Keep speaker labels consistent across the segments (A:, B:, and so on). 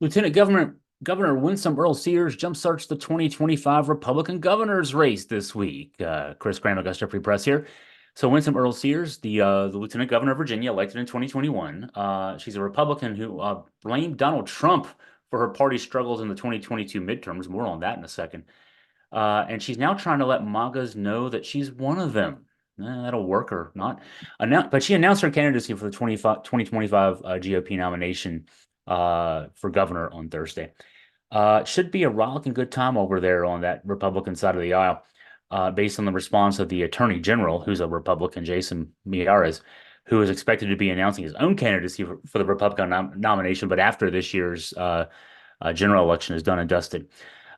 A: Governor Winsome Earle-Sears jumpstarts the 2025 Republican governor's race this week. Chris Graham, Augusta Free Press here. So Winsome Earle-Sears, the Lieutenant Governor of Virginia, elected in 2021. She's a Republican who blamed Donald Trump for her party's struggles in the 2022 midterms. More on that in a second. And she's now trying to let MAGAs know that she's one of them. That'll work or not. But she announced her candidacy for the 2025 GOP nomination for governor on Thursday. It should be a rollicking good time over there on that Republican side of the aisle, based on the response of the Attorney General, who's a Republican, Jason Miyares, who is expected to be announcing his own candidacy for the Republican nomination, but after this year's general election is done and dusted.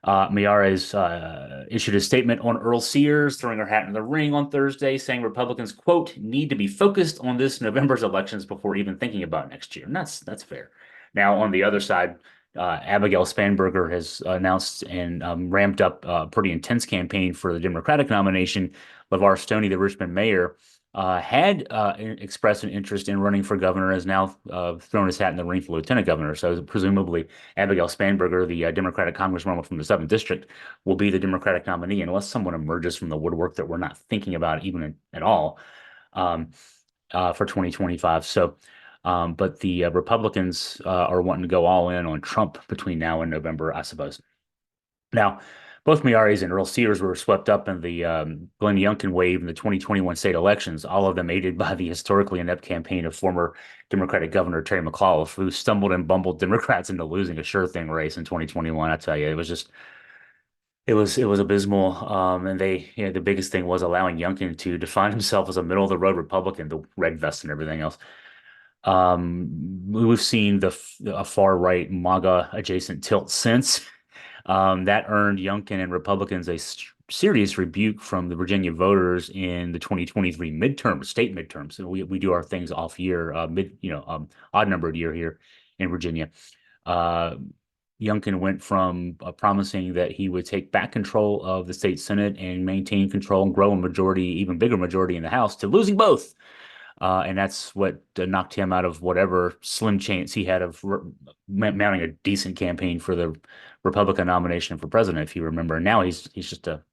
A: Miyares issued a statement on Earle-Sears, throwing her hat in the ring on Thursday, saying Republicans, quote, need to be focused on this November's elections before even thinking about next year. And that's fair. Now, on the other side, Abigail Spanberger has announced and ramped up a pretty intense campaign for the Democratic nomination. LeVar Stoney, the Richmond mayor, had expressed an interest in running for governor, has now thrown his hat in the ring for lieutenant governor. So presumably Abigail Spanberger, the Democratic congresswoman from the 7th District, will be the Democratic nominee unless someone emerges from the woodwork that we're not thinking about even at all um, for 2025. So, but the Republicans are wanting to go all in on Trump between now and November, I suppose. Now, both Miyares and Earle-Sears were swept up in the Glenn Youngkin wave in the 2021 state elections, all of them aided by the historically inept campaign of former Democratic Governor Terry McAuliffe, who stumbled and bumbled Democrats into losing a sure thing race in 2021. I tell you, it was abysmal. And the biggest thing was allowing Youngkin to define himself as a middle of the road Republican, the red vest and everything else. We've seen a far right MAGA adjacent tilt since. That earned Youngkin and Republicans a serious rebuke from the Virginia voters in the 2023 midterms, state midterms. So we do our things off year, odd numbered year here in Virginia. Uh, Youngkin went from promising that he would take back control of the state Senate and maintain control and grow a majority, even bigger majority in the House, to losing both. And that's what knocked him out of whatever slim chance he had of mounting a decent campaign for the Republican nomination for president, if you remember. And now he's just a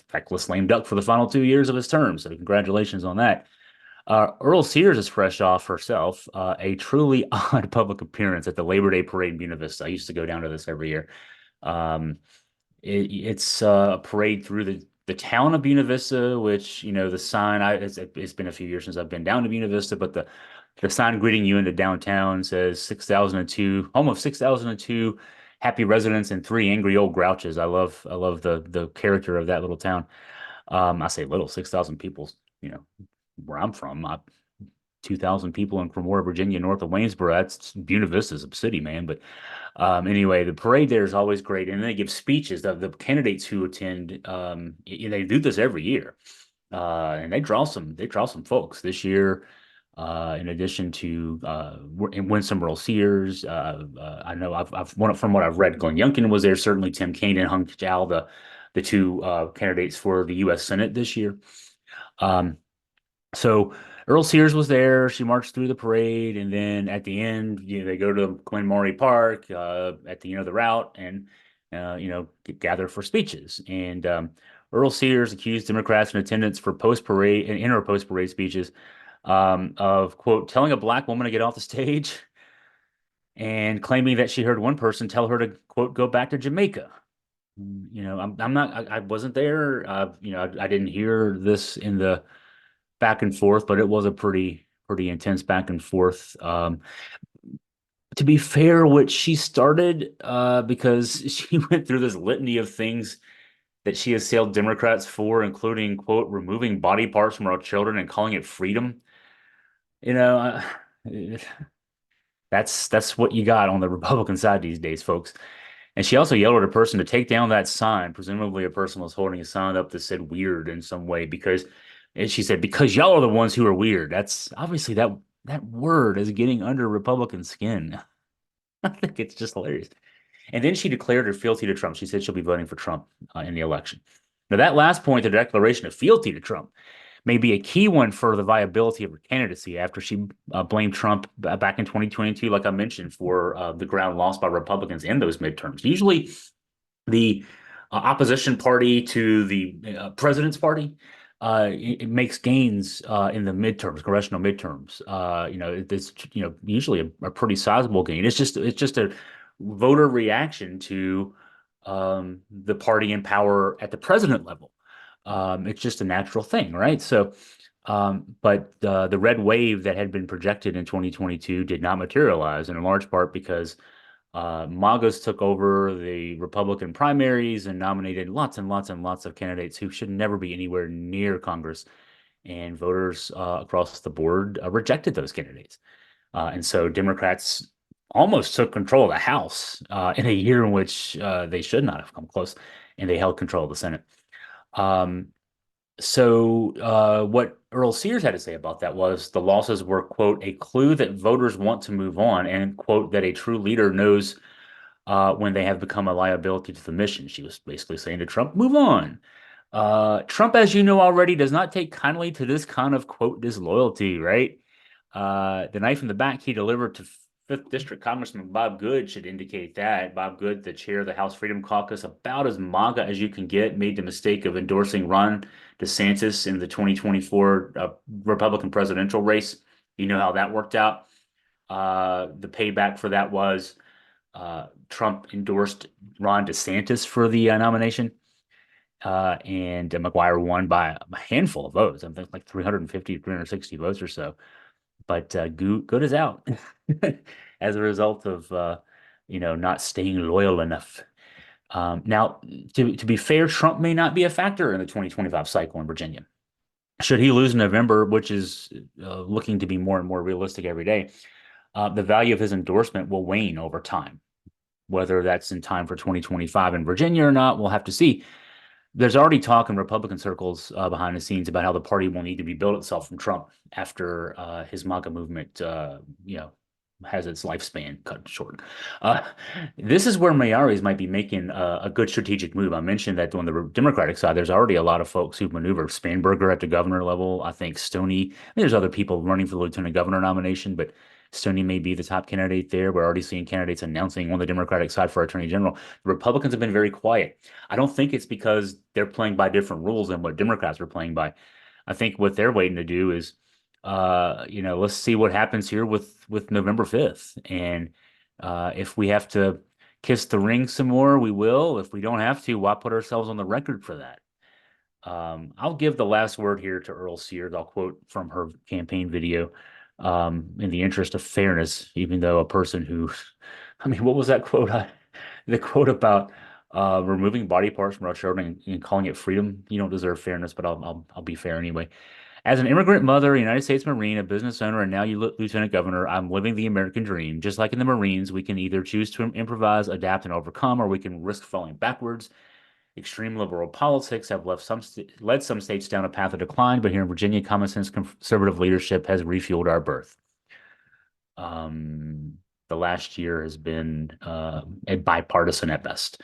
A: feckless lame duck for the final 2 years of his term. So congratulations on that. Earle-Sears is fresh off herself, a truly odd public appearance at the Labor Day parade in Buena Vista. I used to go down to this every year. Um, it's a parade through the town of Buena Vista, which, the sign, it's been a few years since I've been down to Buena Vista, but the sign greeting you into downtown says 6002, home of 6002 happy residents and three angry old grouches. I love the character of that little town. I say little, 6,000 people, where I'm from. 2,000 people in Cremora, Virginia, north of Waynesboro. That's Buena Vista's a city, man. But anyway, the parade there is always great, and they give speeches. The candidates who attend, they do this every year, and they draw some folks this year. In addition to Winsome Earle-Sears, I know from what I've read, Glenn Youngkin was there. Certainly, Tim Kaine and Hung Chau, the two candidates for the U.S. Senate this year. Um, so Earle-Sears was there. She marched through the parade, and then at the end, they go to Glen Maury Park at the end of the route and gather for speeches. And Earle-Sears accused Democrats in attendance for post parade and in her post parade speeches of quote telling a black woman to get off the stage and claiming that she heard one person tell her to quote go back to Jamaica. I'm not. I wasn't there. I didn't hear this in the back and forth, but it was a pretty intense back and forth. To be fair, which she started because she went through this litany of things that she assailed Democrats for, including quote removing body parts from our children and calling it freedom. You know, that's what you got on the Republican side these days, folks. And she also yelled at a person to take down that sign. Presumably, a person was holding a sign up that said weird in some way because, and she said, because y'all are the ones who are weird. That's obviously that word is getting under Republican skin. I think it's just hilarious. And then she declared her fealty to Trump. She said she'll be voting for Trump in the election. Now, that last point, the declaration of fealty to Trump, may be a key one for the viability of her candidacy after she blamed Trump back in 2022, like I mentioned, for the ground lost by Republicans in those midterms. Usually, the opposition party to the president's party it makes gains in the midterms, congressional midterms. It's usually a pretty sizable gain. It's just a voter reaction to the party in power at the president level. It's just a natural thing, right? But the red wave that had been projected in 2022 did not materialize, and in large part because MAGAs took over the Republican primaries and nominated lots and lots and lots of candidates who should never be anywhere near Congress. And voters across the board rejected those candidates. And so Democrats almost took control of the House in a year in which they should not have come close, and they held control of the Senate. Um, what Earl-Sears had to say about that was the losses were, quote, a clue that voters want to move on, and, quote, that a true leader knows when they have become a liability to the mission. She was basically saying to Trump, move on. Trump, as you know already, does not take kindly to this kind of, quote, disloyalty, right? The knife in the back he delivered to 5th District Congressman Bob Good should indicate that. Bob Good, the chair of the House Freedom Caucus, about as MAGA as you can get, made the mistake of endorsing Ron DeSantis in the 2024 Republican presidential race. You know how that worked out. The payback for that was Trump endorsed Ron DeSantis for the nomination. And McGuire won by a handful of votes. I think like 350, 360 votes or so. But Good is out as a result of not staying loyal enough. Now, to be fair, Trump may not be a factor in the 2025 cycle in Virginia. Should he lose in November, which is looking to be more and more realistic every day, the value of his endorsement will wane over time. Whether that's in time for 2025 in Virginia or not, we'll have to see. There's already talk in Republican circles behind the scenes about how the party will need to rebuild itself from Trump after his MAGA movement, has its lifespan cut short. This is where Mayaris might be making a good strategic move. I mentioned that on the Democratic side, there's already a lot of folks who've maneuvered. Spanberger at the governor level. I think Stoney. There's other people running for the lieutenant governor nomination, but Stoney may be the top candidate there. We're already seeing candidates announcing on the Democratic side for attorney general. The Republicans have been very quiet. I don't think it's because they're playing by different rules than what Democrats are playing by. I think what they're waiting to do is, let's see what happens here with November 5th. And if we have to kiss the ring some more, we will. If we don't have to, why put ourselves on the record for that? I'll give the last word here to Earl-Sears. I'll quote from her campaign video in the interest of fairness, even though a person who, I mean, what was that quote? The quote about removing body parts from our children and calling it freedom. You don't deserve fairness, but I'll be fair anyway. As an immigrant mother, a United States Marine, a business owner, and now you lieutenant governor, I'm living the American dream. Just like in the Marines, we can either choose to improvise, adapt, and overcome, or we can risk falling backwards. Extreme liberal politics have led some states down a path of decline, but here in Virginia, common sense conservative leadership has refueled our birth. The last year has been a bipartisan at best.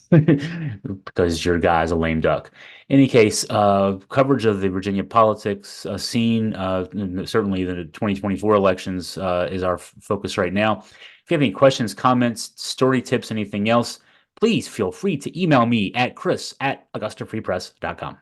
A: Because your guy's a lame duck. In any case, coverage of the Virginia politics scene, certainly the 2024 elections is our focus right now. If you have any questions, comments, story tips, anything else, please feel free to email me at chris@augustafreepress.com.